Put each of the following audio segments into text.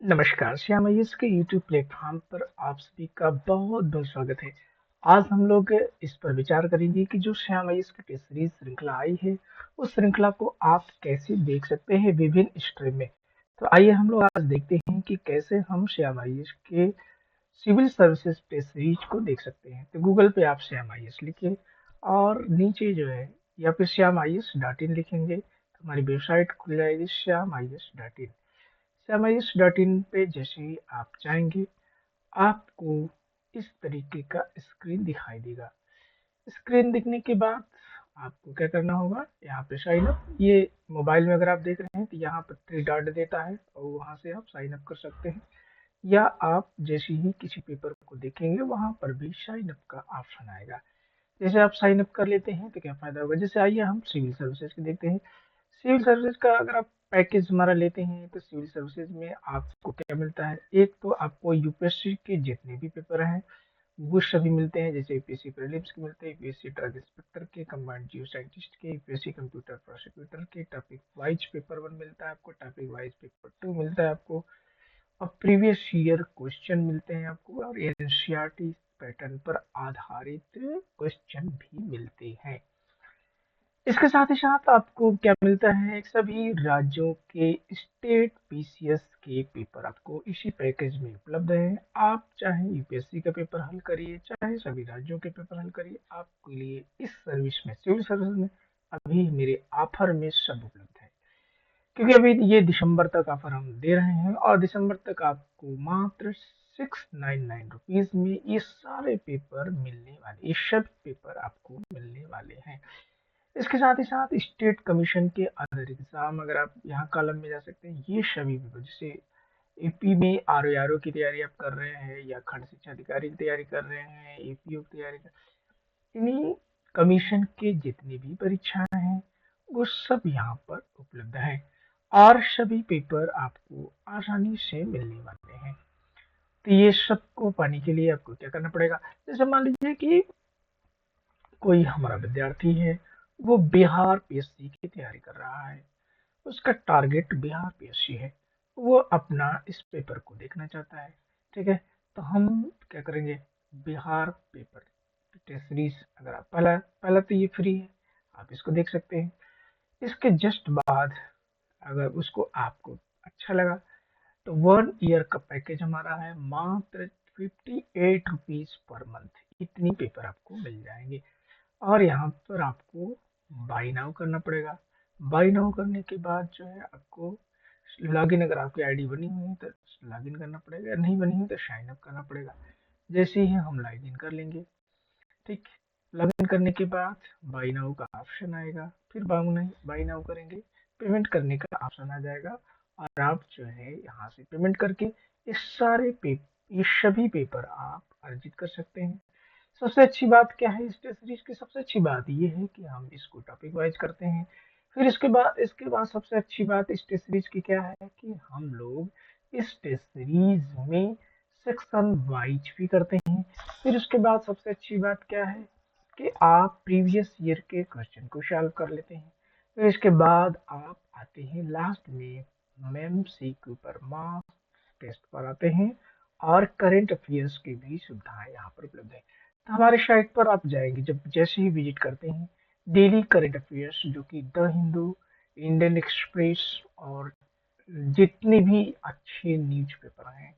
नमस्कार, श्याम आयुष के YouTube platform पर आप सभी का बहुत बहुत स्वागत है। आज हम लोग इस पर विचार करेंगे कि जो श्याम आयुष की टेस्ट सीरीज श्रृंखला आई है, उस श्रृंखला को आप कैसे देख सकते हैं विभिन्न स्ट्रीम में। तो आइए हम लोग आज देखते हैं कि कैसे हम श्याम आयुष के सिविल सर्विसेज टेस्ट सीरीज को देख सकते हैं। तो गूगल पे आप श्याम आयुष लिखिए और नीचे जो है या फिर श्याम आयुष डॉट इन लिखेंगे तो हमारी वेबसाइट खुल जाएगी Shyam Ayush dot in. Shyamayush dot in पे जैसे ही आप जाएंगे आपको इस तरीके का स्क्रीन दिखाई देगा। स्क्रीन दिखने के बाद आपको क्या करना होगा, यहाँ पे साइन अप, ये मोबाइल में अगर आप देख रहे हैं तो यहाँ पर थ्री डॉट देता है और वहाँ से आप साइन अप कर सकते हैं, या आप जैसे ही किसी पेपर को देखेंगे वहाँ पर भी साइन अप का ऑप्शन आएगा। जैसे आप साइन अप कर लेते हैं तो क्या फायदा होगा, जैसे आइए हम सिविल सर्विसेज के देखते हैं। सिविल सर्विसेज का अगर आप पैकेज हमारा लेते हैं तो सिविल सर्विसेज में आपको क्या मिलता है, एक तो आपको यूपीएससी के जितने भी पेपर हैं वो सभी मिलते हैं, जैसे यूपीएससी प्रीलिम्स के मिलते हैं, यूपीएससी ड्रग इंस्पेक्टर के, कंबाइंड जियो साइंटिस्ट के, यूपीएससी कंप्यूटर प्रोसिक्यूटर के, टॉपिक वाइज पेपर 1 मिलता है आपको, टॉपिक वाइज पेपर 2 मिलता है आपको, और प्रीवियस ईयर क्वेश्चन मिलते हैं आपको, और एनसीईआरटी पैटर्न पर आधारित क्वेश्चन भी मिलते हैं। इसके साथ ही साथ आपको क्या मिलता है, सभी राज्यों के स्टेट पीसीएस के पेपर आपको इसी पैकेज में उपलब्ध है। आप चाहे यूपीएससी का पेपर हल करिए, चाहे सभी राज्यों के पेपर हल करिए, आपके लिए इस सर्विस में, सिविल सर्विस में अभी मेरे ऑफर में सब उपलब्ध है। क्योंकि अभी ये दिसंबर तक ऑफर हम दे रहे हैं और दिसंबर तक आपको मात्र 699 रुपीज में ये सारे पेपर मिलने वाले, ये सब पेपर आपको मिलने वाले हैं। इसके साथ ही साथ स्टेट कमीशन के अदर एग्जाम, अगर आप यहाँ कॉलम में जा सकते हैं, ये सभी पेपर जैसे एपी में आरओ की तैयारी आप कर रहे हैं या खंड शिक्षा अधिकारी की तैयारी कर रहे हैं, एपीओ की तैयारी कर, इन्हीं कमीशन के जितनी भी परीक्षाएं हैं वो सब यहाँ पर उपलब्ध हैं और सभी पेपर आपको आसानी से मिलने वाले हैं। तो ये सबको पाने के लिए आपको क्या करना पड़ेगा, जैसे मान लीजिए कि कोई हमारा विद्यार्थी है, वो बिहार पीएससी की तैयारी कर रहा है, उसका टारगेट बिहार पीएससी है, वो अपना इस पेपर को देखना चाहता है। ठीक है, तो हम क्या करेंगे, बिहार पेपर टेस्ट सीरीज, अगर आप पहला पहला तो ये फ्री है, आप इसको देख सकते हैं। इसके जस्ट बाद अगर उसको आपको अच्छा लगा तो 1 ईयर का पैकेज हमारा है मात्र 58 रुपीज पर मंथ, इतनी पेपर आपको मिल जाएंगे। और यहाँ पर आपको बाई नाउ करना पड़ेगा। बाई नाउ करने के बाद जो है आपको लॉगिन, अगर आपकी आईडी बनी हुई है तो लॉगिन करना पड़ेगा, नहीं बनी हुई तो साइन अप करना पड़ेगा। जैसे ही हम लॉगिन कर लेंगे, ठीक, लॉगिन करने के बाद बाई नाउ का ऑप्शन आएगा, फिर बाई नाउ करेंगे, पेमेंट करने का ऑप्शन आ जाएगा और आप जो है यहाँ से पेमेंट करके ये सभी पेपर आप अर्जित कर सकते हैं। सबसे अच्छी बात क्या है इस टेस्ट सीरीज की, सबसे अच्छी बात ये है कि हम इसको टॉपिक वाइज करते हैं। फिर इसके बाद सबसे अच्छी बात इस टेस्ट सीरीज की क्या है कि हम लोग इस टेस्ट सीरीज में सेक्शन वाइज भी करते हैं। फिर उसके बाद सबसे अच्छी बात क्या है कि आप प्रीवियस ईयर के क्वेश्चन को सॉल्व कर लेते हैं। फिर इसके बाद आप आते हैं लास्ट में एमसीक्यू पर, मार्क्स टेस्ट पर आते हैं और करंट अफेयर्स की भी सुविधाएं यहाँ पर उपलब्ध है। तो हमारे साइट पर आप जाएंगे, जब जैसे ही विजिट करते हैं, डेली करंट अफेयर्स जो कि द हिंदू, इंडियन एक्सप्रेस और जितने भी अच्छे न्यूज़पेपर हैं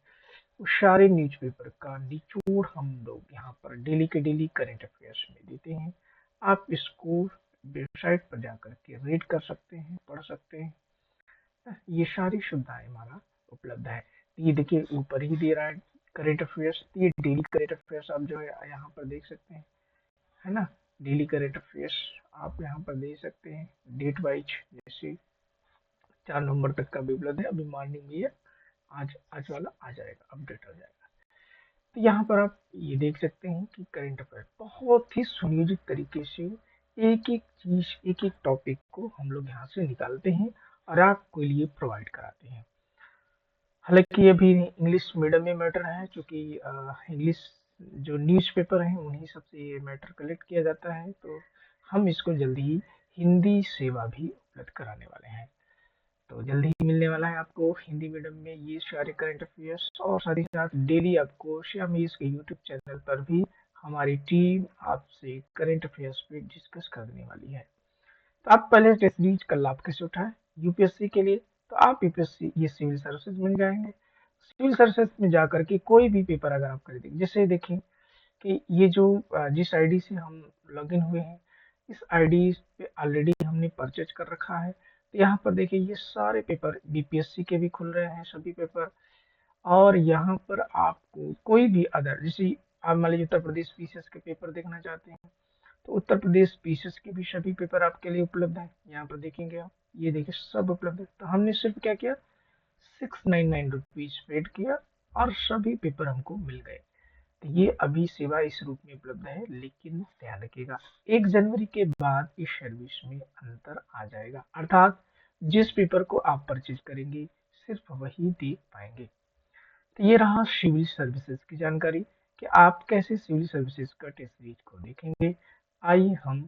उस सारे न्यूज़पेपर का निचोड़ हम लोग यहाँ पर डेली के डेली करंट अफेयर्स में देते हैं। आप इसको वेबसाइट पर जाकर के रीड कर सकते हैं, पढ़ सकते हैं। ये सारी सुविधाएं हमारा उपलब्ध है। ये देखिए ऊपर ही दे रहा है करंट अफेयर्स, ये डेली करंट अफेयर्स आप जो है यहाँ पर देख सकते हैं, है ना। डेली करंट अफेयर्स आप यहाँ पर देख सकते हैं डेट वाइज, जैसे 4 नवंबर तक का भी उपलब्ध है। अभी मॉर्निंग में ये आज वाला आ जाएगा, अपडेट हो जाएगा। तो यहाँ पर आप ये देख सकते हैं कि करंट अफेयर बहुत ही सुनियोजित तरीके से एक एक चीज, एक एक टॉपिक को हम लोग यहाँ से निकालते हैं और आपके लिए प्रोवाइड कराते हैं। हालांकि अभी इंग्लिश मीडियम में मैटर है, क्योंकि इंग्लिश जो न्यूज़पेपर हैं उन्हीं सबसे ये मैटर कलेक्ट किया जाता है, तो हम इसको जल्दी ही हिंदी सेवा भी उपलब्ध कराने वाले हैं। तो जल्दी ही मिलने वाला है आपको हिंदी मीडियम में ये सारे करंट अफेयर्स, और साथ ही साथ डेली आपको श्यामीज के यूट्यूब चैनल पर भी हमारी टीम आपसे करंट अफेयर्स पे डिस्कस करने वाली है। तो आप पहले टेस्ट सीरीज का लाभ कैसे उठाएं यूपीएससी के लिए। तो आप यूपीएससी ये सिविल सर्विसेज मिल जाएंगे। सिविल सर्विसेज में जाकर के कोई भी पेपर अगर आप खरीदेंगे, जैसे देखें कि ये जो जिस आईडी से हम लॉगिन हुए हैं, इस आईडी पे ऑलरेडी हमने परचेज कर रखा है। तो यहाँ पर देखिए ये सारे पेपर बीपीएससी के भी खुल रहे हैं सभी पेपर। और यहाँ पर आपको कोई भी अदर, जैसे आप मान लीजिए उत्तर प्रदेश पीसीएस के पेपर देखना चाहते हैं, तो उत्तर प्रदेश पीसीएस के भी सभी पेपर आपके लिए उपलब्ध है। यहाँ पर देखेंगे आप, ये देखिए सब उपलब्ध है। तो हमने सिर्फ क्या किया, 699 रुपीज पेड किया और सभी पेपर हमको मिल गए। तो ये अभी सेवा इस रूप में उपलब्ध है, लेकिन ध्यान रखिएगा 1 जनवरी के बाद इस सर्विस में अंतर आ जाएगा, अर्थात जिस पेपर को आप परचेज करेंगे सिर्फ वही देख पाएंगे। तो ये रहा सिविल सर्विसेज की जानकारी कि आप कैसे सिविल सर्विसेज का टेस्ट सीरीज को देखेंगे। आइए हम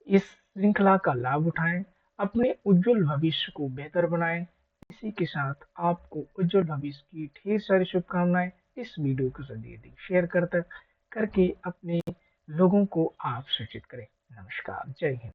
इस श्रृंखला का लाभ उठाएं, अपने उज्जवल भविष्य को बेहतर बनाएं। इसी के साथ आपको उज्जवल भविष्य की ढेर सारी शुभकामनाएं। इस वीडियो को जल्दी जल्दी शेयर करते करके अपने लोगों को आप सूचित करें। नमस्कार, जय हिंद।